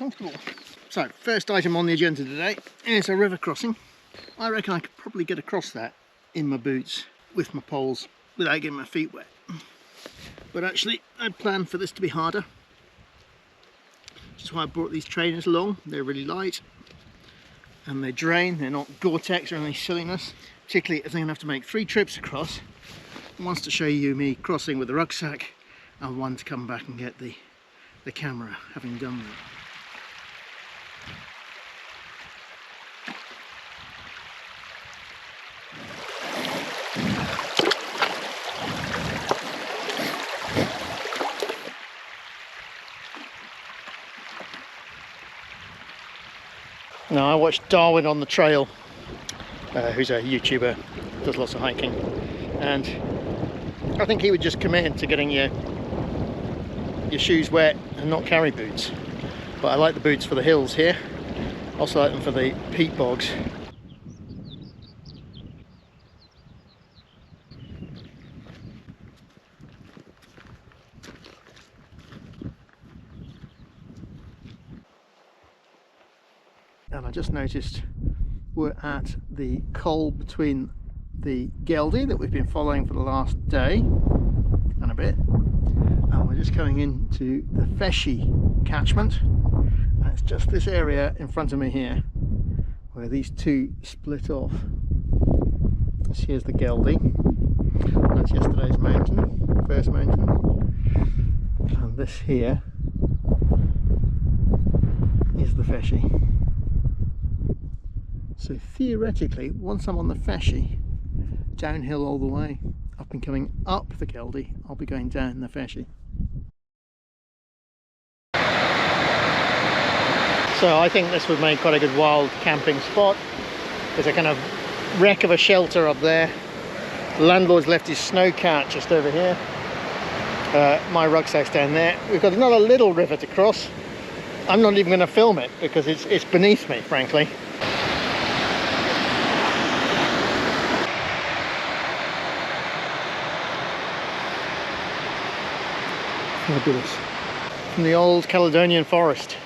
comfortable. So, first item on the agenda today is a river crossing. I reckon I could probably get across that in my boots with my poles without getting my feet wet. But actually, I planned for this to be harder. Which is why I brought these trainers along. They're really light and they drain. They're not Gore-Tex or any silliness. Particularly if I'm going to have to make 3 trips across. Once to show you me crossing with the rucksack, and one to come back and get the camera having done that. Now, I watched Darwin on the trail, who's a YouTuber, does lots of hiking, and I think he would just commit to getting your shoes wet and not carry boots. But I like the boots for the hills here. Also like them for the peat bogs. And I just noticed we're at the col between the Geldie that we've been following for the last day and a bit, and we're just coming into the Feshie catchment, and it's just this area in front of me here where these two split off. This here's the Geldie, that's yesterday's mountain, first mountain, and this here is the Feshie. So theoretically, once I'm on the Feshie, downhill all the way, I've been coming up the Geldie, I'll be going down the Feshie. So I think this would make quite a good wild camping spot. There's a kind of wreck of a shelter up there. The landlord's left his snowcat just over here. My rucksack's down there. We've got another little river to cross. I'm not even going to film it because it's beneath me, frankly. Fabulous. From the old Caledonian forest.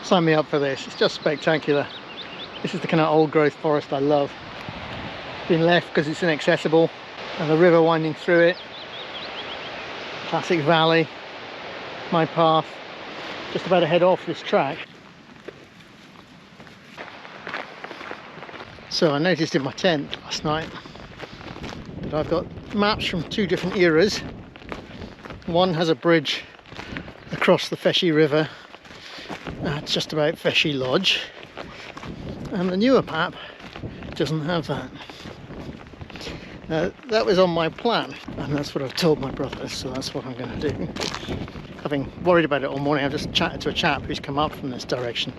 Sign me up for this, it's just spectacular. This is the kind of old growth forest I love. It's been left because it's inaccessible, and the river winding through it. Classic valley, my path. Just about to head off this track. So I noticed in my tent last night that I've got maps from 2 different eras. One has a bridge across the Feshie River at just about Geldie Lodge, and the newer map doesn't have that. That was on my plan, and that's what I've told my brother, so that's what I'm going to do. Having worried about it all morning, I've just chatted to a chap who's come up from this direction,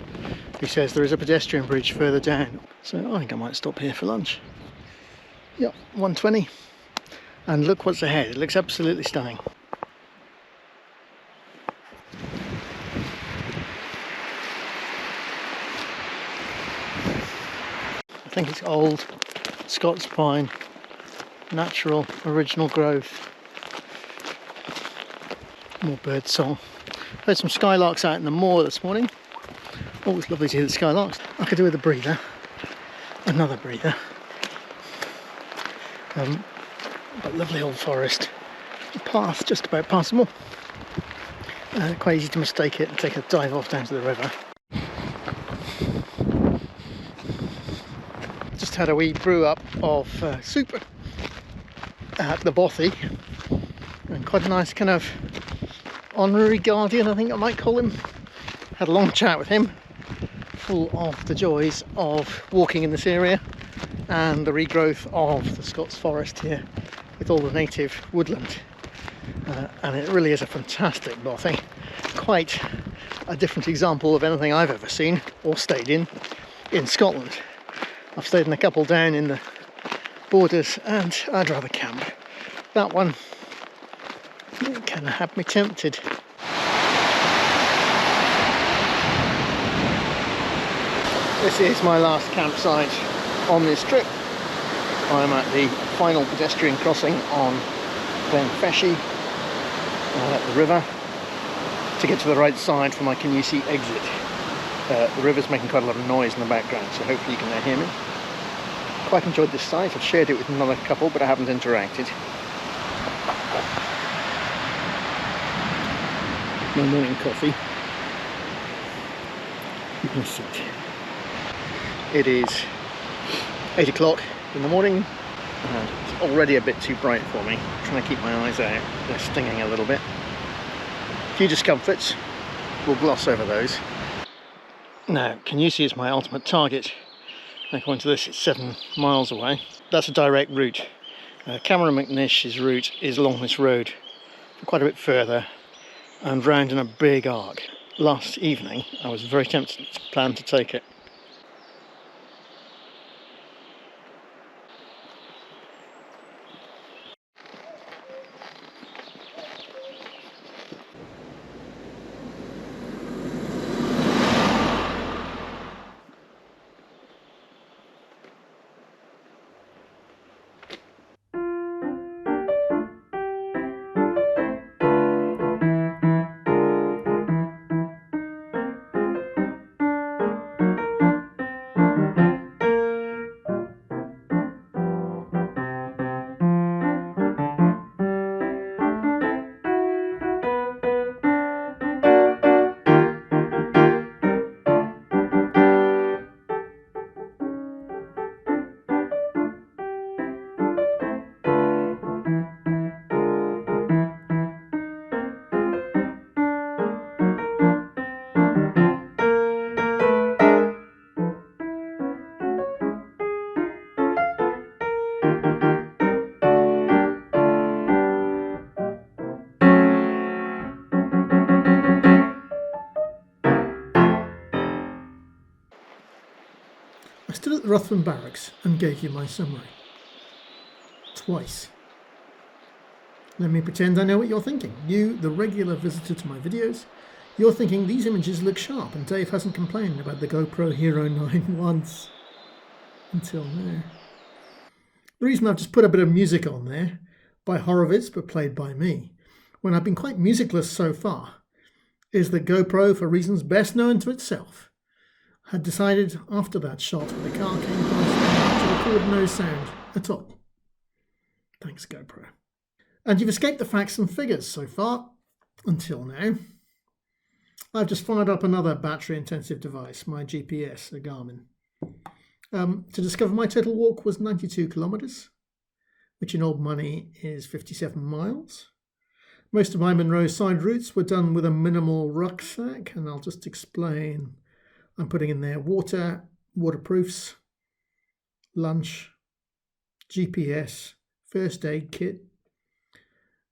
who says there is a pedestrian bridge further down. So I think I might stop here for lunch. Yep, 1:20. And look what's ahead. It looks absolutely stunning. I think it's old Scots pine, natural, original growth. More bird song. Heard some skylarks out in the moor this morning. Always lovely to hear the skylarks. I could do with a breather. Another breather. But lovely old forest. The path just about passable. Quite easy to mistake it and take a dive off down to the river. Just had a wee brew up of soup at the bothy. And quite a nice kind of honorary guardian, I think I might call him. Had a long chat with him, full of the joys of walking in this area and the regrowth of the Scots forest here with all the native woodland. And it really is a fantastic bothy. Quite a different example of anything I've ever seen or stayed in Scotland. I've stayed in a couple down in the borders and I'd rather camp. That one kind of had me tempted. This is my last campsite on this trip. I'm at the final pedestrian crossing on Feshie, the river, to get to the right side for my Kingussie exit. The river's making quite a lot of noise in the background, so hopefully you can hear me. Quite enjoyed this site. I've shared it with another couple, but I haven't interacted. My morning coffee. You can see it is 8 o'clock in the morning, and it's already a bit too bright for me. I'm trying to keep my eyes out. They're stinging a little bit. A few discomforts. We'll gloss over those. Now, Kingussie is my ultimate target. According to this, it's 7 miles away. That's a direct route. Cameron McNish's route is along this road for quite a bit further and round in a big arc. Last evening, I was very tempted to plan to take it. I stood at the Ruthven Barracks and gave you my summary. Twice. Let me pretend I know what you're thinking. You, the regular visitor to my videos, you're thinking these images look sharp and Dave hasn't complained about the GoPro Hero 9 once. Until now. The reason I've just put a bit of music on there, by Horowitz but played by me, when I've been quite musicless so far, is that GoPro, for reasons best known to itself, had decided after that shot where the car came past to record no sound at all. Thanks, GoPro. And you've escaped the facts and figures so far, until now. I've just fired up another battery-intensive device, my GPS, a Garmin. To discover my total walk was 92 kilometres, which in old money is 57 miles. Most of my Monroe side routes were done with a minimal rucksack, and I'll just explain. I'm putting in there water, waterproofs, lunch, GPS, first aid kit,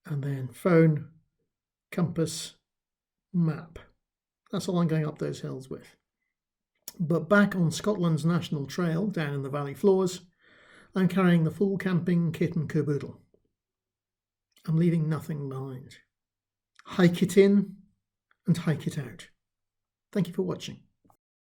and then phone, compass, map. That's all I'm going up those hills with. But back on Scotland's National Trail, down in the valley floors, I'm carrying the full camping kit and caboodle. I'm leaving nothing behind. Hike it in and hike it out. Thank you for watching.